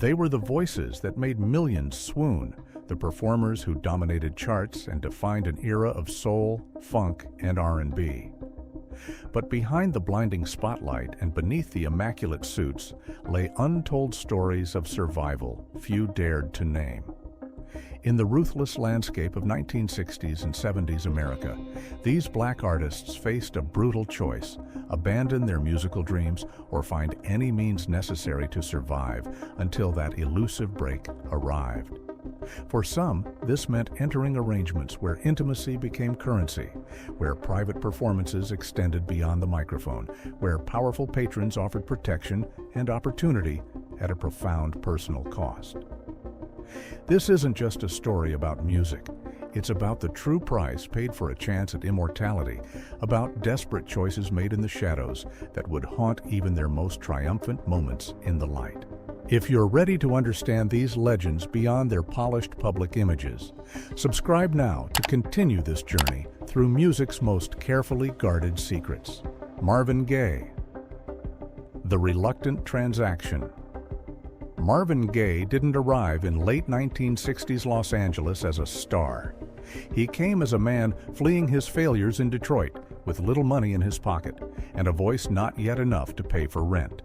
They were the voices that made millions swoon, the performers who dominated charts and defined an era of soul, funk, and R&B. But behind the blinding spotlight and beneath the immaculate suits lay untold stories of survival few dared to name. In the ruthless landscape of 1960s and 70s America, these black artists faced a brutal choice: abandon their musical dreams or find any means necessary to survive until that elusive break arrived. For some, this meant entering arrangements where intimacy became currency, where private performances extended beyond the microphone, where powerful patrons offered protection and opportunity at a profound personal cost. This isn't just a story about music. It's about the true price paid for a chance at immortality, about desperate choices made in the shadows that would haunt even their most triumphant moments in the light. If you're ready to understand these legends beyond their polished public images, subscribe now to continue this journey through music's most carefully guarded secrets. Marvin Gaye. The Reluctant Transaction. Marvin Gaye didn't arrive in late 1960s Los Angeles as a star. He came as a man fleeing his failures in Detroit with little money in his pocket and a voice not yet enough to pay for rent.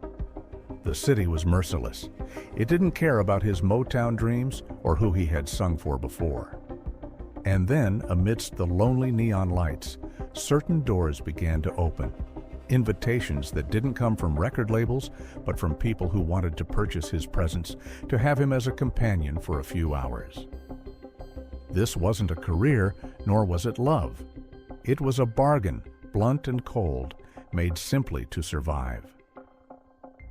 The city was merciless. It didn't care about his Motown dreams or who he had sung for before. And then, amidst the lonely neon lights, certain doors began to open. Invitations that didn't come from record labels, but from people who wanted to purchase his presence, to have him as a companion for a few hours. This wasn't a career, nor was it love. It was a bargain, blunt and cold, made simply to survive.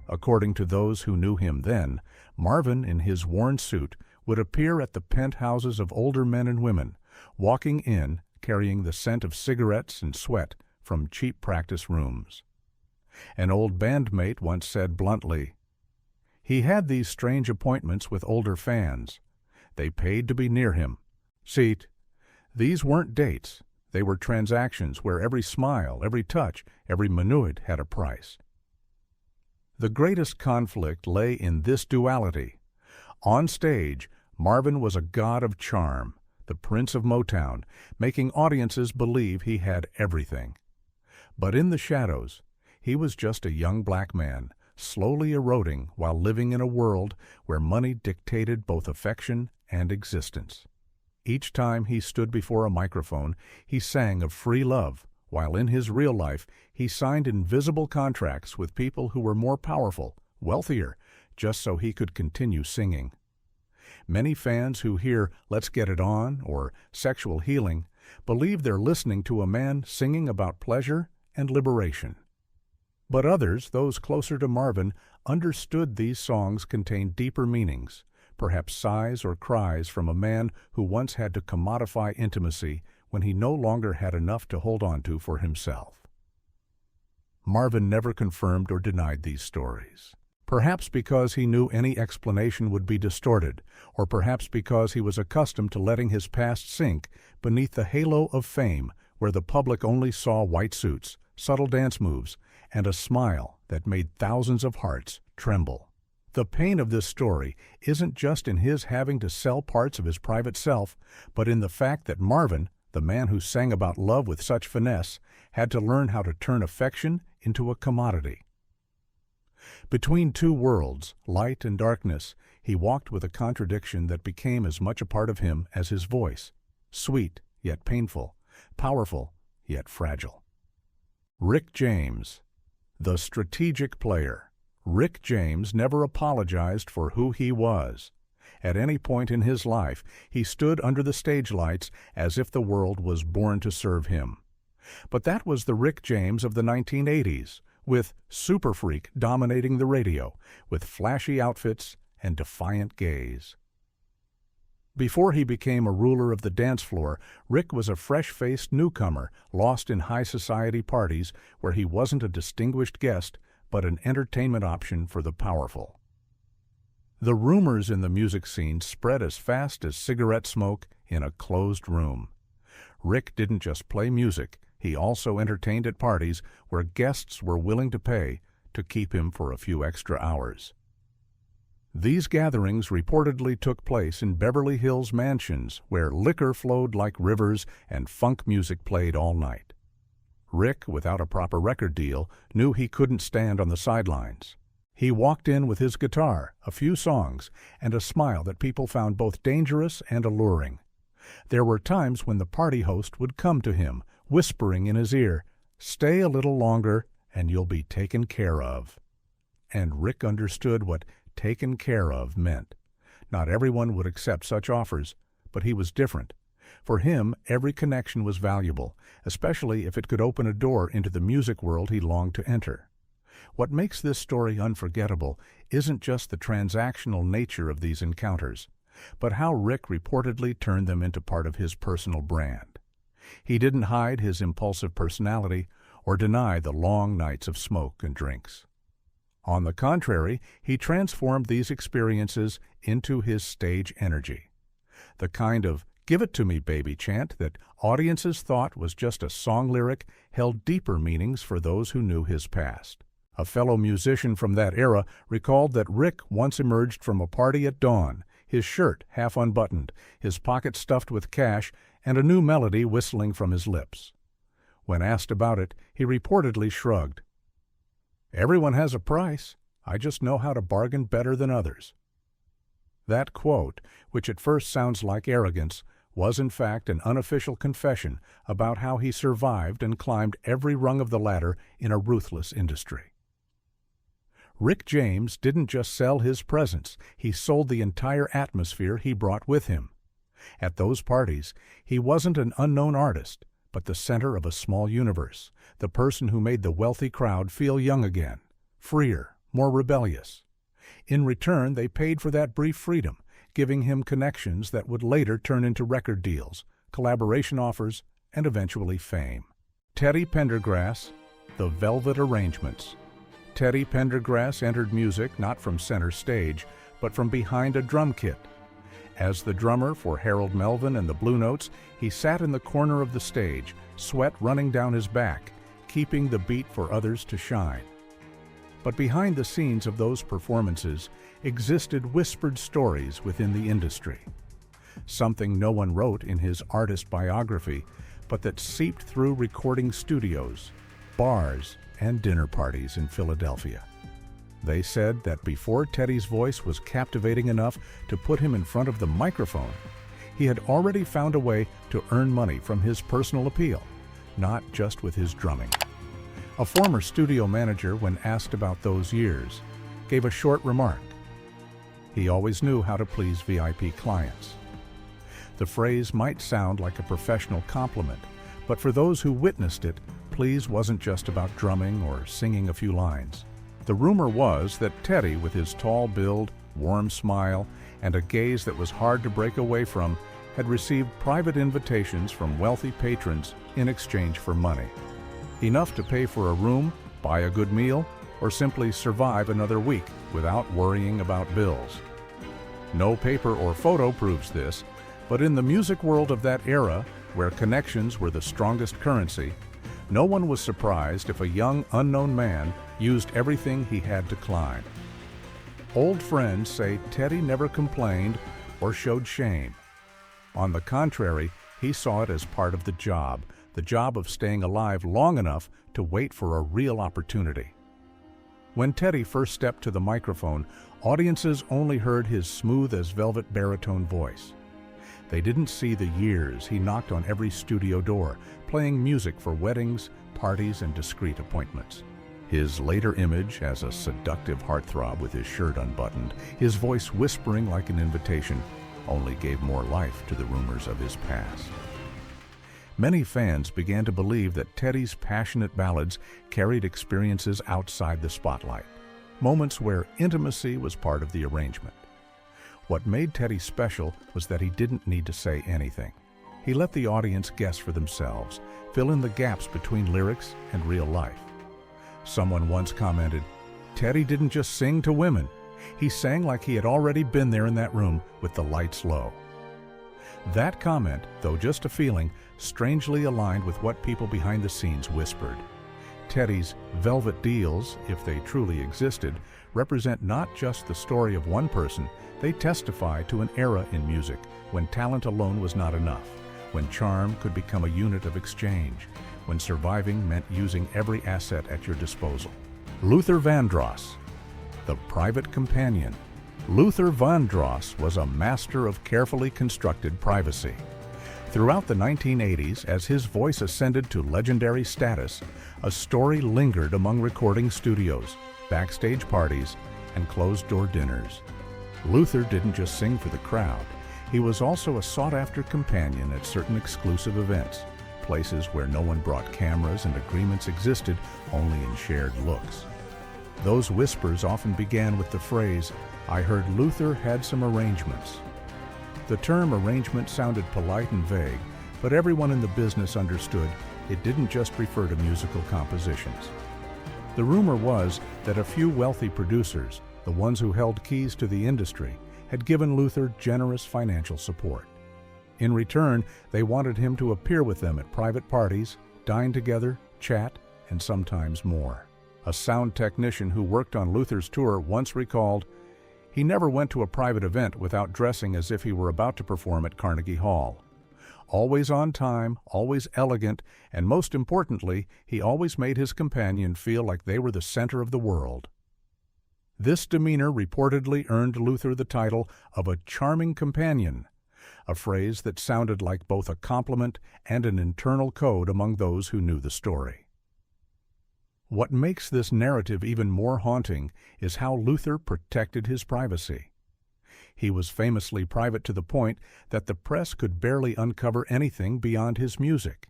According to those who knew him then, Marvin, in his worn suit, would appear at the penthouses of older men and women, walking in, carrying the scent of cigarettes and sweat from cheap practice rooms. An old bandmate once said bluntly, he had these strange appointments with older fans. They paid to be near him. See, these weren't dates. They were transactions where every smile, every touch, every minute had a price. The greatest conflict lay in this duality. On stage, Marvin was a god of charm, the prince of Motown, making audiences believe he had everything. But in the shadows, he was just a young black man, slowly eroding while living in a world where money dictated both affection and existence. Each time he stood before a microphone, he sang of free love, while in his real life, he signed invisible contracts with people who were more powerful, wealthier, just so he could continue singing. Many fans who hear "Let's Get It On" or "Sexual Healing" believe they're listening to a man singing about pleasure and liberation. But others, those closer to Marvin, understood these songs contained deeper meanings, perhaps sighs or cries from a man who once had to commodify intimacy when he no longer had enough to hold on to for himself. Marvin never confirmed or denied these stories. Perhaps because he knew any explanation would be distorted, or perhaps because he was accustomed to letting his past sink beneath the halo of fame where the public only saw white suits, subtle dance moves, and a smile that made thousands of hearts tremble. The pain of this story isn't just in his having to sell parts of his private self, but in the fact that Marvin, the man who sang about love with such finesse, had to learn how to turn affection into a commodity. Between two worlds, light and darkness, he walked with a contradiction that became as much a part of him as his voice, sweet yet painful, powerful yet fragile. Rick James, the strategic player. Rick James never apologized for who he was. At any point in his life, he stood under the stage lights as if the world was born to serve him. But that was the Rick James of the 1980s, with Super Freak dominating the radio, with flashy outfits and defiant gaze. Before he became a ruler of the dance floor, Rick was a fresh-faced newcomer, lost in high society parties where he wasn't a distinguished guest, but an entertainment option for the powerful. The rumors in the music scene spread as fast as cigarette smoke in a closed room. Rick didn't just play music, he also entertained at parties where guests were willing to pay to keep him for a few extra hours. These gatherings reportedly took place in Beverly Hills mansions where liquor flowed like rivers and funk music played all night. Rick, without a proper record deal, knew he couldn't stand on the sidelines. He walked in with his guitar, a few songs, and a smile that people found both dangerous and alluring. There were times when the party host would come to him, whispering in his ear, "Stay a little longer and you'll be taken care of." And Rick understood what taken care of meant. Not everyone would accept such offers, but he was different. For him, every connection was valuable, especially if it could open a door into the music world he longed to enter. What makes this story unforgettable isn't just the transactional nature of these encounters, but how Rick reportedly turned them into part of his personal brand. He didn't hide his impulsive personality or deny the long nights of smoke and drinks. On the contrary, he transformed these experiences into his stage energy. The kind of "give it to me, baby" chant that audiences thought was just a song lyric held deeper meanings for those who knew his past. A fellow musician from that era recalled that Rick once emerged from a party at dawn, his shirt half unbuttoned, his pocket stuffed with cash, and a new melody whistling from his lips. When asked about it, he reportedly shrugged. "Everyone has a price. I just know how to bargain better than others." That quote, which at first sounds like arrogance, was in fact an unofficial confession about how he survived and climbed every rung of the ladder in a ruthless industry. Rick James didn't just sell his presence, he sold the entire atmosphere he brought with him. At those parties, he wasn't an unknown artist, but the center of a small universe, the person who made the wealthy crowd feel young again, freer, more rebellious. In return, they paid for that brief freedom, giving him connections that would later turn into record deals, collaboration offers, and eventually fame. Teddy Pendergrass, The Velvet Arrangements. Teddy Pendergrass entered music not from center stage, but from behind a drum kit. As the drummer for Harold Melvin and the Blue Notes, he sat in the corner of the stage, sweat running down his back, keeping the beat for others to shine. But behind the scenes of those performances existed whispered stories within the industry. Something no one wrote in his artist biography, but that seeped through recording studios, bars, and dinner parties in Philadelphia. They said that before Teddy's voice was captivating enough to put him in front of the microphone, he had already found a way to earn money from his personal appeal, not just with his drumming. A former studio manager, when asked about those years, gave a short remark. He always knew how to please VIP clients. The phrase might sound like a professional compliment, but for those who witnessed it, please wasn't just about drumming or singing a few lines. The rumor was that Teddy, with his tall build, warm smile, and a gaze that was hard to break away from, had received private invitations from wealthy patrons in exchange for money. Enough to pay for a room, buy a good meal, or simply survive another week without worrying about bills. No paper or photo proves this, but in the music world of that era, where connections were the strongest currency, no one was surprised if a young, unknown man used everything he had to climb. Old friends say Teddy never complained or showed shame. On the contrary, he saw it as part of the job of staying alive long enough to wait for a real opportunity. When Teddy first stepped to the microphone, audiences only heard his smooth-as-velvet baritone voice. They didn't see the years he knocked on every studio door, playing music for weddings, parties, and discreet appointments. His later image as a seductive heartthrob with his shirt unbuttoned, his voice whispering like an invitation, only gave more life to the rumors of his past. Many fans began to believe that Teddy's passionate ballads carried experiences outside the spotlight, moments where intimacy was part of the arrangement. What made Teddy special was that he didn't need to say anything. He let the audience guess for themselves, fill in the gaps between lyrics and real life. Someone once commented, "Teddy didn't just sing to women. He sang like he had already been there in that room with the lights low." That comment, though just a feeling, strangely aligned with what people behind the scenes whispered. Teddy's velvet deals, if they truly existed, represent not just the story of one person, they testify to an era in music when talent alone was not enough, when charm could become a unit of exchange, when surviving meant using every asset at your disposal. Luther Vandross, the private companion. Luther Vandross was a master of carefully constructed privacy. Throughout the 1980s, as his voice ascended to legendary status, a story lingered among recording studios, backstage parties, and closed-door dinners. Luther didn't just sing for the crowd. He was also a sought-after companion at certain exclusive events, places where no one brought cameras and agreements existed only in shared looks. Those whispers often began with the phrase, "I heard Luther had some arrangements." The term arrangement sounded polite and vague, but everyone in the business understood it didn't just refer to musical compositions. The rumor was that a few wealthy producers, the ones who held keys to the industry, had given Luther generous financial support. In return, they wanted him to appear with them at private parties, dine together, chat, and sometimes more. A sound technician who worked on Luther's tour once recalled, "He never went to a private event without dressing as if he were about to perform at Carnegie Hall. Always on time, always elegant, and most importantly, he always made his companion feel like they were the center of the world." This demeanor reportedly earned Luther the title of a charming companion, a phrase that sounded like both a compliment and an internal code among those who knew the story. What makes this narrative even more haunting is how Luther protected his privacy. He was famously private to the point that the press could barely uncover anything beyond his music.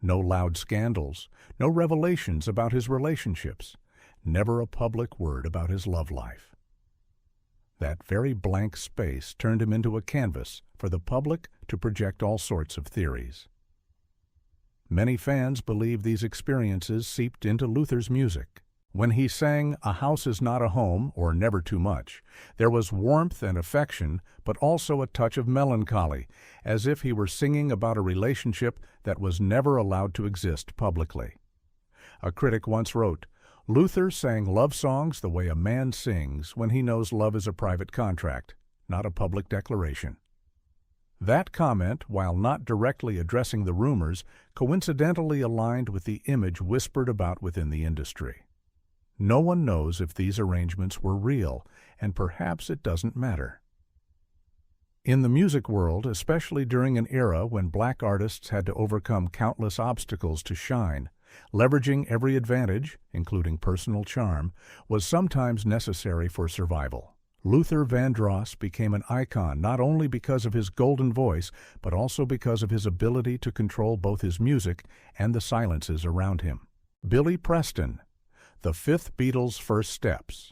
No loud scandals, no revelations about his relationships, never a public word about his love life. That very blank space turned him into a canvas for the public to project all sorts of theories. Many fans believe these experiences seeped into Luther's music. When he sang "A House Is Not a Home" or "Never Too Much," there was warmth and affection, but also a touch of melancholy, as if he were singing about a relationship that was never allowed to exist publicly. A critic once wrote, "Luther sang love songs the way a man sings when he knows love is a private contract, not a public declaration." That comment, while not directly addressing the rumors, coincidentally aligned with the image whispered about within the industry. No one knows if these arrangements were real, and perhaps it doesn't matter. In the music world, especially during an era when black artists had to overcome countless obstacles to shine, leveraging every advantage, including personal charm, was sometimes necessary for survival. Luther Vandross became an icon not only because of his golden voice, but also because of his ability to control both his music and the silences around him. Billy Preston, the fifth Beatles' first steps.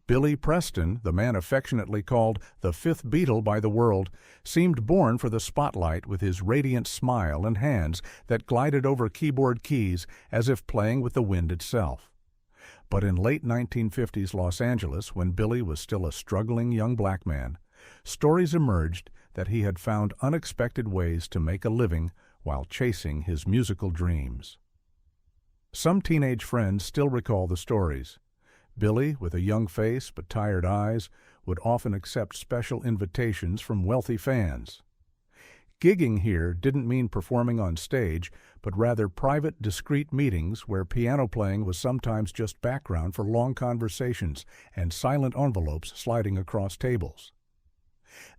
Billy Preston, the man affectionately called the fifth Beatle by the world, seemed born for the spotlight with his radiant smile and hands that glided over keyboard keys as if playing with the wind itself. But in late 1950s Los Angeles, when Billy was still a struggling young black man, stories emerged that he had found unexpected ways to make a living while chasing his musical dreams. Some teenage friends still recall the stories. Billy, with a young face but tired eyes, would often accept special invitations from wealthy fans. Gigging here didn't mean performing on stage, but rather private, discreet meetings where piano playing was sometimes just background for long conversations and silent envelopes sliding across tables.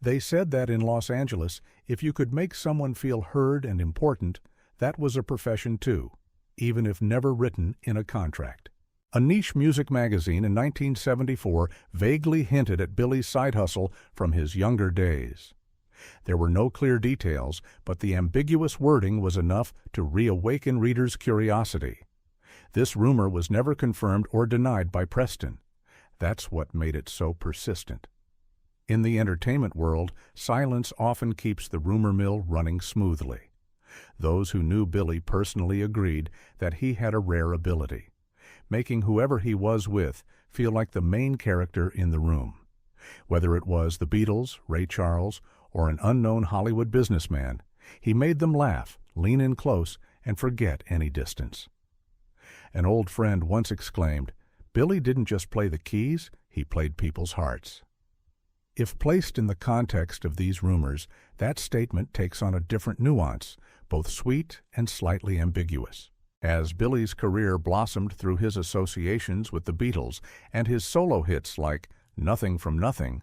They said that in Los Angeles, if you could make someone feel heard and important, that was a profession too, even if never written in a contract. A niche music magazine in 1974 vaguely hinted at Billy's side hustle from his younger days. There were no clear details, but the ambiguous wording was enough to reawaken readers' curiosity. This rumor was never confirmed or denied by Preston. That's what made it so persistent. In the entertainment world, silence often keeps the rumor mill running smoothly. Those who knew Billy personally agreed that he had a rare ability, making whoever he was with feel like the main character in the room. Whether it was the Beatles, Ray Charles, or an unknown Hollywood businessman, he made them laugh, lean in close, and forget any distance. An old friend once exclaimed, "Billy didn't just play the keys, he played people's hearts. If placed in the context of these rumors, that statement takes on a different nuance, both sweet and slightly ambiguous. As Billy's career blossomed through his associations with the Beatles and his solo hits like Nothing from Nothing,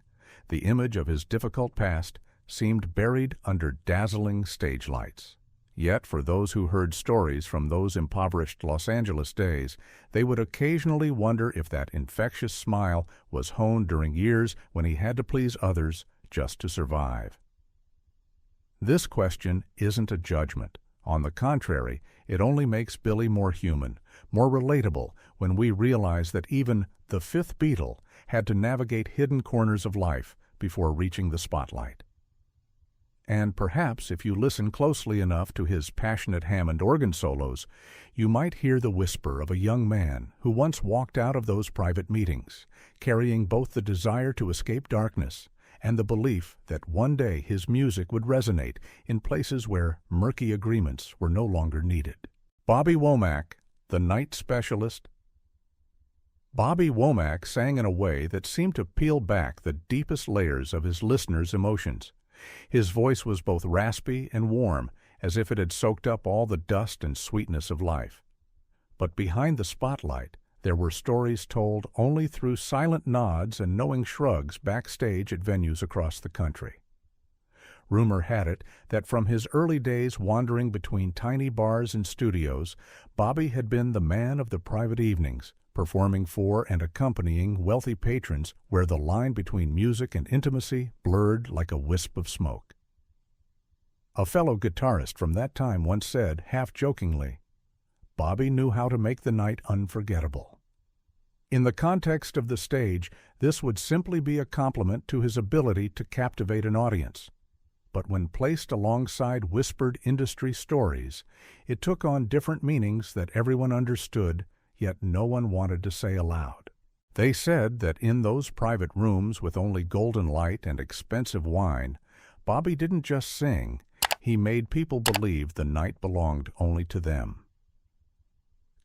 the image of his difficult past seemed buried under dazzling stage lights. Yet for those who heard stories from those impoverished Los Angeles days, they would occasionally wonder if that infectious smile was honed during years when he had to please others just to survive. This question isn't a judgment. On the contrary, it only makes Billy more human, more relatable when we realize that even the fifth Beatle had to navigate hidden corners of life before reaching the spotlight. And perhaps if you listen closely enough to his passionate Hammond organ solos, you might hear the whisper of a young man who once walked out of those private meetings, carrying both the desire to escape darkness and the belief that one day his music would resonate in places where murky agreements were no longer needed. Bobby Womack, the night specialist. Bobby Womack sang in a way that seemed to peel back the deepest layers of his listeners' emotions. His voice was both raspy and warm, as if it had soaked up all the dust and sweetness of life. But behind the spotlight, there were stories told only through silent nods and knowing shrugs backstage at venues across the country. Rumor had it that from his early days wandering between tiny bars and studios, Bobby had been the man of the private evenings, performing for and accompanying wealthy patrons where the line between music and intimacy blurred like a wisp of smoke. A fellow guitarist from that time once said, half-jokingly, "Bobby knew how to make the night unforgettable." In the context of the stage, this would simply be a compliment to his ability to captivate an audience. But when placed alongside whispered industry stories, it took on different meanings that everyone understood, yet no one wanted to say aloud. They said that in those private rooms with only golden light and expensive wine, Bobby didn't just sing, he made people believe the night belonged only to them.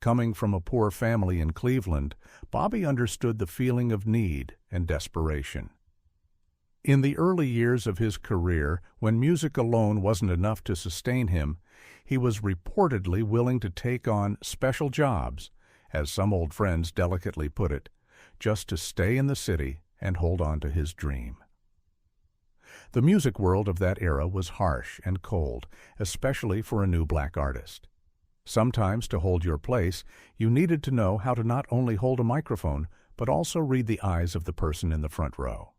Coming from a poor family in Cleveland, Bobby understood the feeling of need and desperation. In the early years of his career, when music alone wasn't enough to sustain him, he was reportedly willing to take on special jobs, as some old friends delicately put it, just to stay in the city and hold on to his dream. The music world of that era was harsh and cold, especially for a new black artist. Sometimes to hold your place, you needed to know how to not only hold a microphone, but also read the eyes of the person in the front row.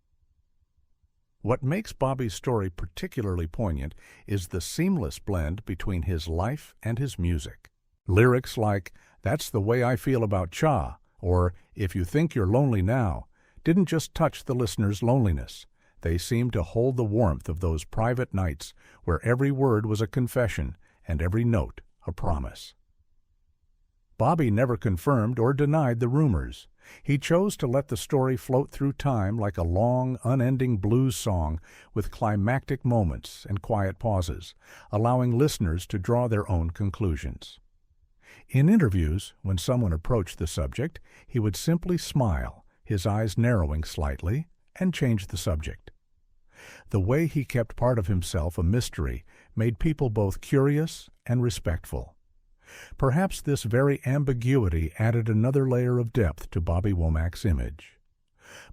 What makes Bobby's story particularly poignant is the seamless blend between his life and his music. Lyrics like, "That's the way I feel about Cha," or "If you think you're lonely now," didn't just touch the listener's loneliness. They seemed to hold the warmth of those private nights where every word was a confession and every note a promise. Bobby never confirmed or denied the rumors. He chose to let the story float through time like a long, unending blues song with climactic moments and quiet pauses, allowing listeners to draw their own conclusions. In interviews, when someone approached the subject, he would simply smile, his eyes narrowing slightly, and change the subject. The way he kept part of himself a mystery made people both curious and respectful. Perhaps this very ambiguity added another layer of depth to Bobby Womack's image.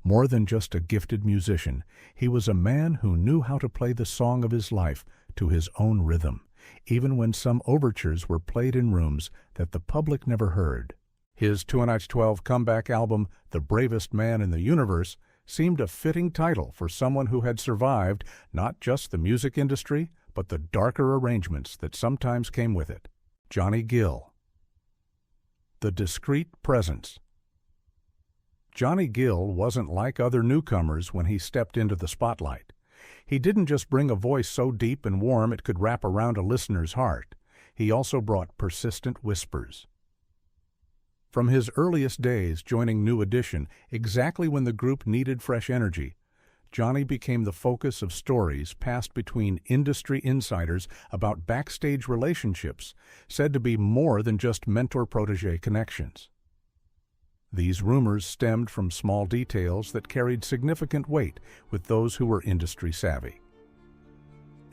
More than just a gifted musician, he was a man who knew how to play the song of his life to his own rhythm, even when some overtures were played in rooms that the public never heard. His 2012 comeback album, The Bravest Man in the Universe, seemed a fitting title for someone who had survived not just the music industry, but the darker arrangements that sometimes came with it. Johnny Gill. The Discreet Presence. Johnny Gill wasn't like other newcomers when he stepped into the spotlight. He didn't just bring a voice so deep and warm it could wrap around a listener's heart. He also brought persistent whispers. From his earliest days joining New Edition, exactly when the group needed fresh energy, Johnny became the focus of stories passed between industry insiders about backstage relationships said to be more than just mentor-protege connections. These rumors stemmed from small details that carried significant weight with those who were industry savvy.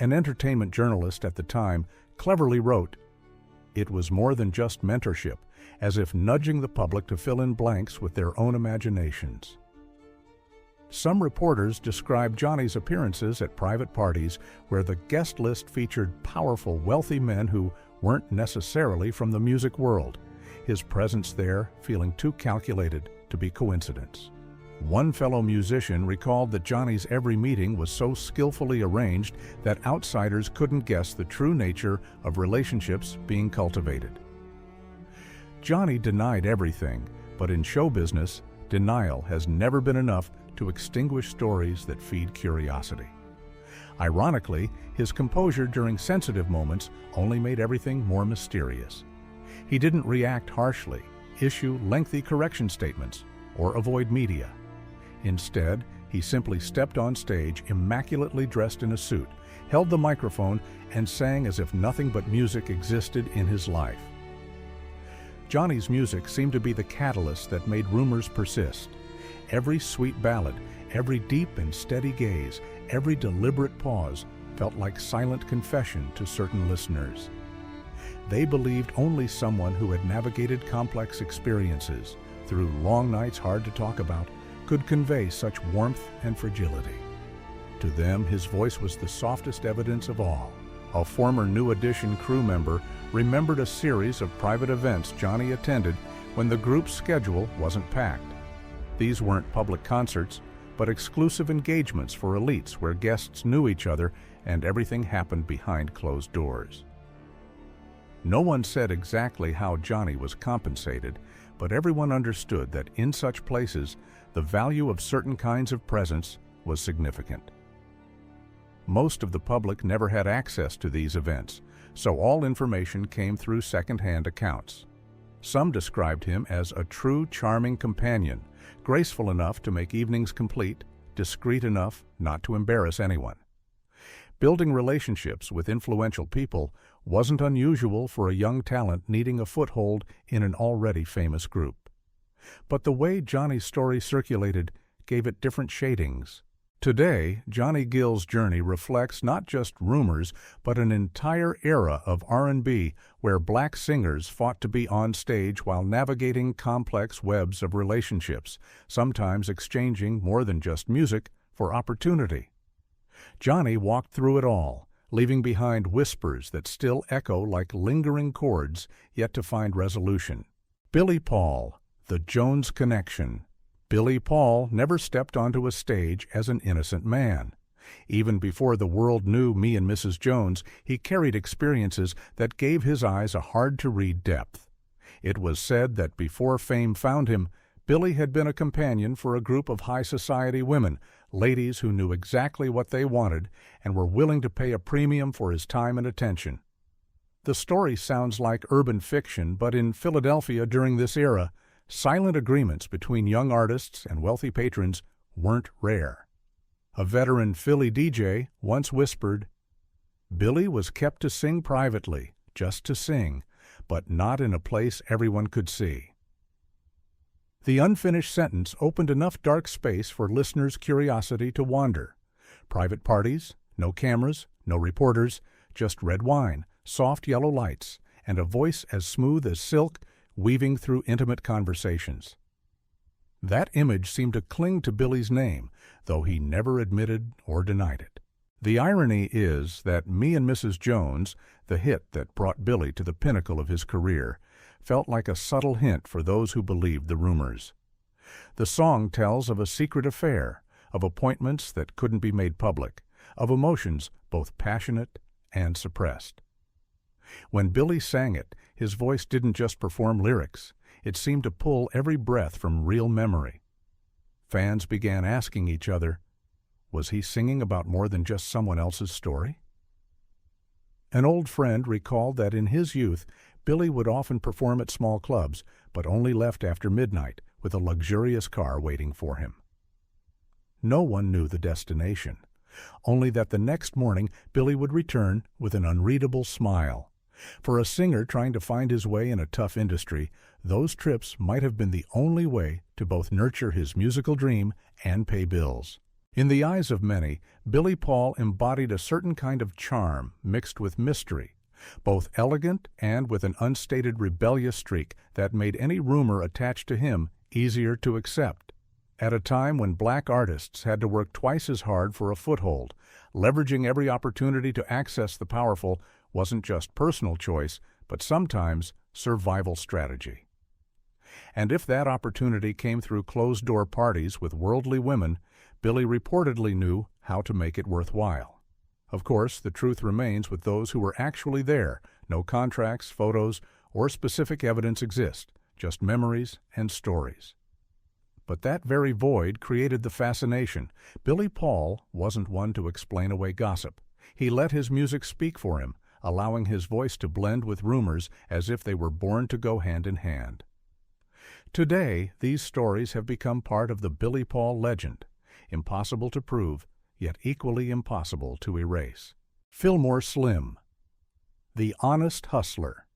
An entertainment journalist at the time cleverly wrote, "It was more than just mentorship, as if nudging the public to fill in blanks with their own imaginations." Some reporters described Johnny's appearances at private parties where the guest list featured powerful, wealthy men who weren't necessarily from the music world, his presence there feeling too calculated to be coincidence. One fellow musician recalled that Johnny's every meeting was so skillfully arranged that outsiders couldn't guess the true nature of relationships being cultivated. Johnny denied everything, but in show business, denial has never been enough to extinguish stories that feed curiosity. Ironically, his composure during sensitive moments only made everything more mysterious. He didn't react harshly, issue lengthy correction statements, or avoid media. Instead, he simply stepped on stage immaculately dressed in a suit, held the microphone, and sang as if nothing but music existed in his life. Johnny's music seemed to be the catalyst that made rumors persist. Every sweet ballad, every deep and steady gaze, every deliberate pause felt like silent confession to certain listeners. They believed only someone who had navigated complex experiences through long nights hard to talk about could convey such warmth and fragility. To them, his voice was the softest evidence of all. A former New Edition crew member remembered a series of private events Johnny attended when the group's schedule wasn't packed. These weren't public concerts, but exclusive engagements for elites where guests knew each other and everything happened behind closed doors. No one said exactly how Johnny was compensated, but everyone understood that in such places, the value of certain kinds of presence was significant. Most of the public never had access to these events, so all information came through second-hand accounts. Some described him as a true charming companion, graceful enough to make evenings complete, discreet enough not to embarrass anyone. Building relationships with influential people wasn't unusual for a young talent needing a foothold in an already famous group. But the way Johnny's story circulated gave it different shadings. Today, Johnny Gill's journey reflects not just rumors, but an entire era of R&B where black singers fought to be on stage while navigating complex webs of relationships, sometimes exchanging more than just music for opportunity. Johnny walked through it all, leaving behind whispers that still echo like lingering chords yet to find resolution. Billy Paul, the Jones Connection. Billy Paul never stepped onto a stage as an innocent man. Even before the world knew Me and Mrs. Jones, he carried experiences that gave his eyes a hard-to-read depth. It was said that before fame found him, Billy had been a companion for a group of high society women, ladies who knew exactly what they wanted and were willing to pay a premium for his time and attention. The story sounds like urban fiction, but in Philadelphia during this era, silent agreements between young artists and wealthy patrons weren't rare. A veteran Philly DJ once whispered, "Billy was kept to sing privately, just to sing, but not in a place everyone could see." The unfinished sentence opened enough dark space for listeners' curiosity to wander. Private parties, no cameras, no reporters, just red wine, soft yellow lights, and a voice as smooth as silk weaving through intimate conversations. That image seemed to cling to Billy's name, though he never admitted or denied it. The irony is that Me and Mrs. Jones, the hit that brought Billy to the pinnacle of his career, felt like a subtle hint for those who believed the rumors. The song tells of a secret affair, of appointments that couldn't be made public, of emotions both passionate and suppressed. When Billy sang it, his voice didn't just perform lyrics. It seemed to pull every breath from real memory. Fans began asking each other, was he singing about more than just someone else's story? An old friend recalled that in his youth, Billy would often perform at small clubs, but only left after midnight with a luxurious car waiting for him. No one knew the destination, only that the next morning Billy would return with an unreadable smile, For a singer trying to find his way in a tough industry, those trips might have been the only way to both nurture his musical dream and pay bills. In the eyes of many, Billy Paul embodied a certain kind of charm mixed with mystery, both elegant and with an unstated rebellious streak that made any rumor attached to him easier to accept. At a time when black artists had to work twice as hard for a foothold, leveraging every opportunity to access the powerful wasn't just personal choice, but sometimes survival strategy. And if that opportunity came through closed-door parties with worldly women, Billy reportedly knew how to make it worthwhile. Of course, the truth remains with those who were actually there. No contracts, photos, or specific evidence exist, just memories and stories. But that very void created the fascination. Billy Paul wasn't one to explain away gossip. He let his music speak for him, allowing his voice to blend with rumors as if they were born to go hand in hand. Today, these stories have become part of the Billy Paul legend, impossible to prove, yet equally impossible to erase. Fillmore Slim, the honest hustler.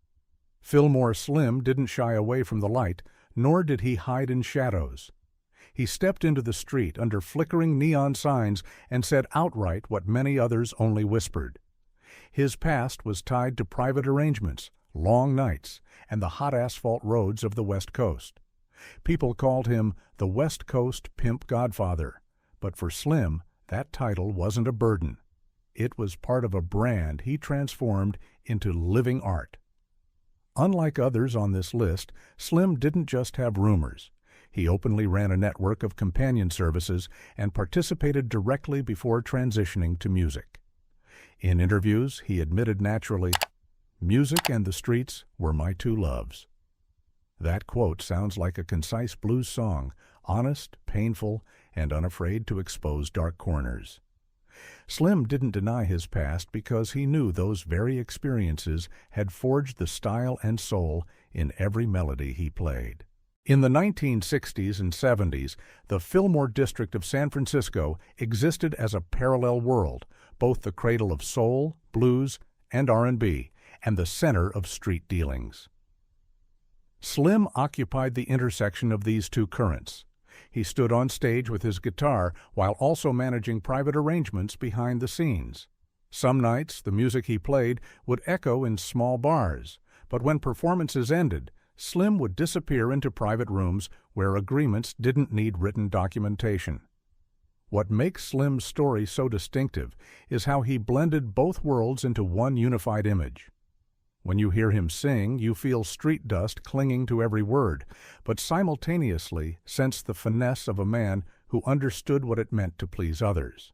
Fillmore Slim didn't shy away from the light, nor did he hide in shadows. He stepped into the street under flickering neon signs and said outright what many others only whispered. His past was tied to private arrangements, long nights, and the hot asphalt roads of the West Coast. People called him the West Coast Pimp Godfather, but for Slim, that title wasn't a burden. It was part of a brand he transformed into living art. Unlike others on this list, Slim didn't just have rumors. He openly ran a network of companion services and participated directly before transitioning to music. In interviews, he admitted naturally, "Music and the streets were my two loves." That quote sounds like a concise blues song, honest, painful, and unafraid to expose dark corners. Slim didn't deny his past because he knew those very experiences had forged the style and soul in every melody he played. In the 1960s and 70s, the Fillmore district of San Francisco existed as a parallel world, both the cradle of soul, blues, and R&B, and the center of street dealings. Slim occupied the intersection of these two currents. He stood on stage with his guitar while also managing private arrangements behind the scenes. Some nights, the music he played would echo in small bars, but when performances ended, Slim would disappear into private rooms where agreements didn't need written documentation. What makes Slim's story so distinctive is how he blended both worlds into one unified image. When you hear him sing, you feel street dust clinging to every word, but simultaneously sense the finesse of a man who understood what it meant to please others.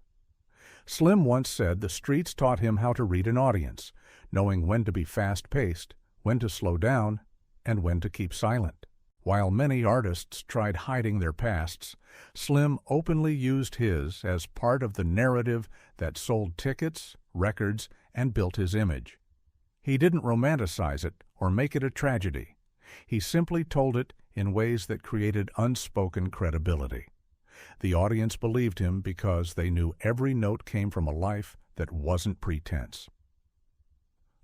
Slim once said the streets taught him how to read an audience, knowing when to be fast-paced, when to slow down, and when to keep silent. While many artists tried hiding their pasts, Slim openly used his as part of the narrative that sold tickets, records, and built his image. He didn't romanticize it or make it a tragedy. He simply told it in ways that created unspoken credibility. The audience believed him because they knew every note came from a life that wasn't pretense.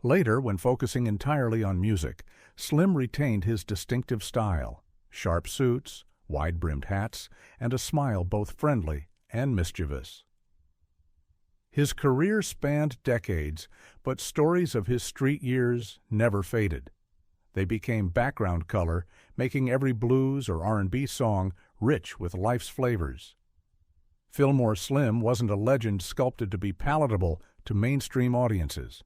Later, when focusing entirely on music, Slim retained his distinctive style, sharp suits, wide-brimmed hats, and a smile both friendly and mischievous. His career spanned decades, but stories of his street years never faded. They became background color, making every blues or R&B song rich with life's flavors. Fillmore Slim wasn't a legend sculpted to be palatable to mainstream audiences.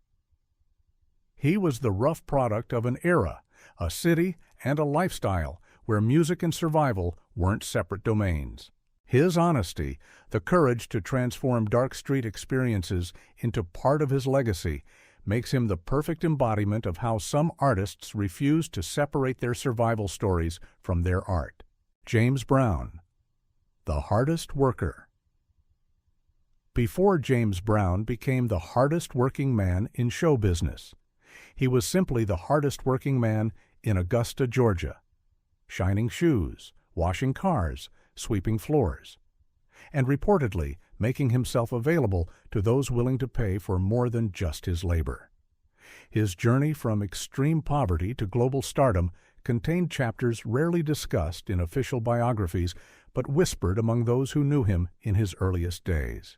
He was the rough product of an era, a city, and a lifestyle where music and survival weren't separate domains. His honesty, the courage to transform dark street experiences into part of his legacy, makes him the perfect embodiment of how some artists refuse to separate their survival stories from their art. James Brown, the hardest worker. Before James Brown became the hardest working man in show business, he was simply the hardest working man in Augusta, Georgia, shining shoes, washing cars, sweeping floors, and reportedly making himself available to those willing to pay for more than just his labor. His journey from extreme poverty to global stardom contained chapters rarely discussed in official biographies, but whispered among those who knew him in his earliest days.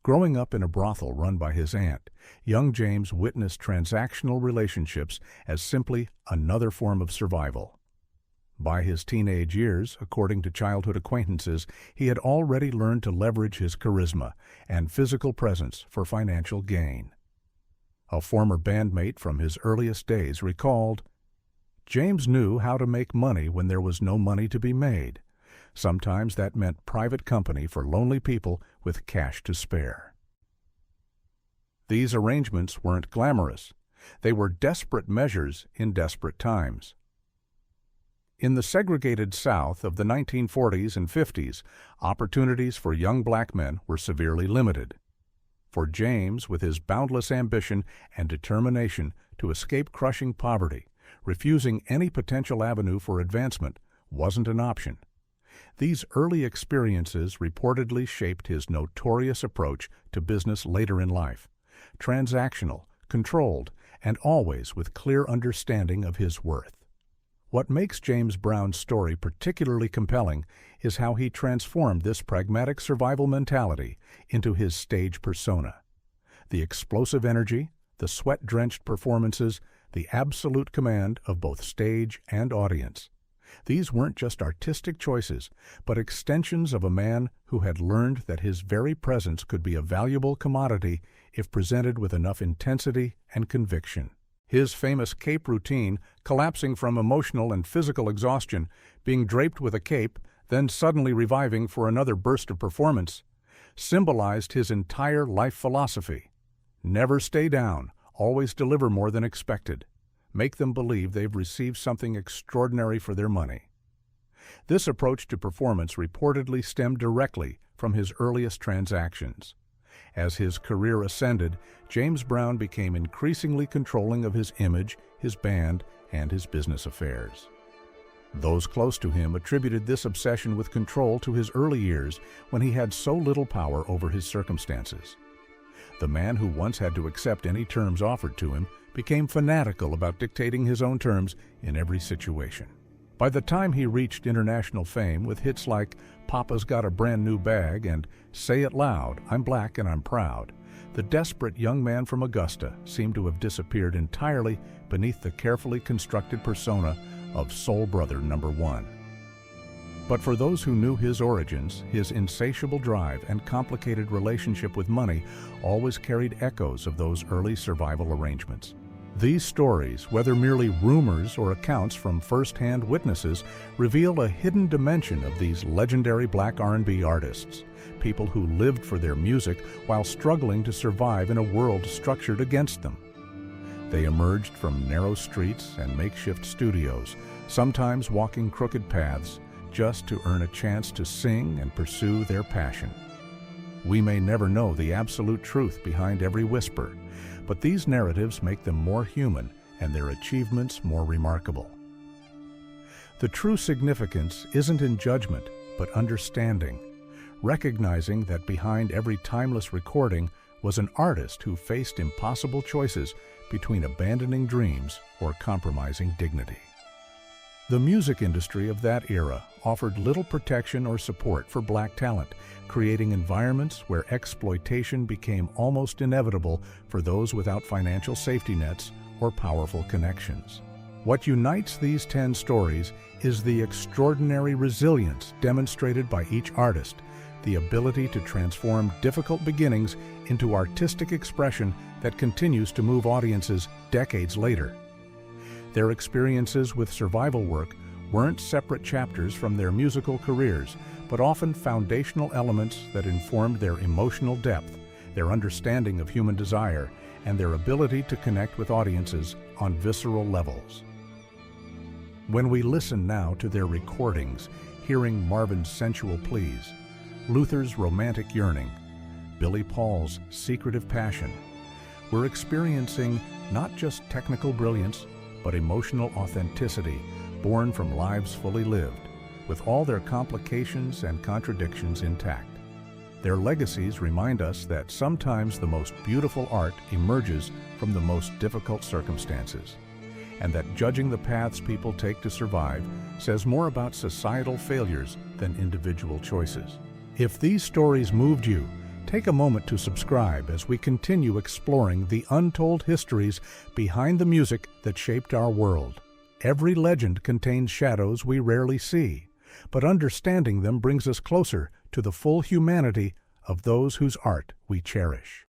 Growing up in a brothel run by his aunt, young James witnessed transactional relationships as simply another form of survival. By his teenage years, according to childhood acquaintances, he had already learned to leverage his charisma and physical presence for financial gain. A former bandmate from his earliest days recalled, "James knew how to make money when there was no money to be made. Sometimes that meant private company for lonely people with cash to spare." These arrangements weren't glamorous. They were desperate measures in desperate times. In the segregated South of the 1940s and 50s, opportunities for young black men were severely limited. For James, with his boundless ambition and determination to escape crushing poverty, refusing any potential avenue for advancement wasn't an option. These early experiences reportedly shaped his notorious approach to business later in life: transactional, controlled, and always with clear understanding of his worth. What makes James Brown's story particularly compelling is how he transformed this pragmatic survival mentality into his stage persona. The explosive energy, the sweat-drenched performances, the absolute command of both stage and audience. These weren't just artistic choices, but extensions of a man who had learned that his very presence could be a valuable commodity if presented with enough intensity and conviction. His famous cape routine, collapsing from emotional and physical exhaustion, being draped with a cape, then suddenly reviving for another burst of performance, symbolized his entire life philosophy. Never stay down, always deliver more than expected. Make them believe they've received something extraordinary for their money. This approach to performance reportedly stemmed directly from his earliest transactions. As his career ascended, James Brown became increasingly controlling of his image, his band, and his business affairs. Those close to him attributed this obsession with control to his early years when he had so little power over his circumstances. The man who once had to accept any terms offered to him became fanatical about dictating his own terms in every situation. By the time he reached international fame with hits like "Papa's Got a Brand New Bag" and "Say It Loud, I'm Black and I'm Proud," the desperate young man from Augusta seemed to have disappeared entirely beneath the carefully constructed persona of Soul Brother Number 1. But for those who knew his origins, his insatiable drive and complicated relationship with money always carried echoes of those early survival arrangements. These stories, whether merely rumors or accounts from first-hand witnesses, reveal a hidden dimension of these legendary Black R&B artists, people who lived for their music while struggling to survive in a world structured against them. They emerged from narrow streets and makeshift studios, sometimes walking crooked paths, just to earn a chance to sing and pursue their passion. We may never know the absolute truth behind every whisper, but these narratives make them more human and their achievements more remarkable. The true significance isn't in judgment, but understanding, recognizing that behind every timeless recording was an artist who faced impossible choices between abandoning dreams or compromising dignity. The music industry of that era offered little protection or support for black talent, creating environments where exploitation became almost inevitable for those without financial safety nets or powerful connections. What unites these 10 stories is the extraordinary resilience demonstrated by each artist, the ability to transform difficult beginnings into artistic expression that continues to move audiences decades later. Their experiences with survival work weren't separate chapters from their musical careers, but often foundational elements that informed their emotional depth, their understanding of human desire, and their ability to connect with audiences on visceral levels. When we listen now to their recordings, hearing Marvin's sensual pleas, Luther's romantic yearning, Billy Paul's secretive passion, we're experiencing not just technical brilliance, but emotional authenticity born from lives fully lived, with all their complications and contradictions intact. Their legacies remind us that sometimes the most beautiful art emerges from the most difficult circumstances, and that judging the paths people take to survive says more about societal failures than individual choices. If these stories moved you, take a moment to subscribe as we continue exploring the untold histories behind the music that shaped our world. Every legend contains shadows we rarely see, but understanding them brings us closer to the full humanity of those whose art we cherish.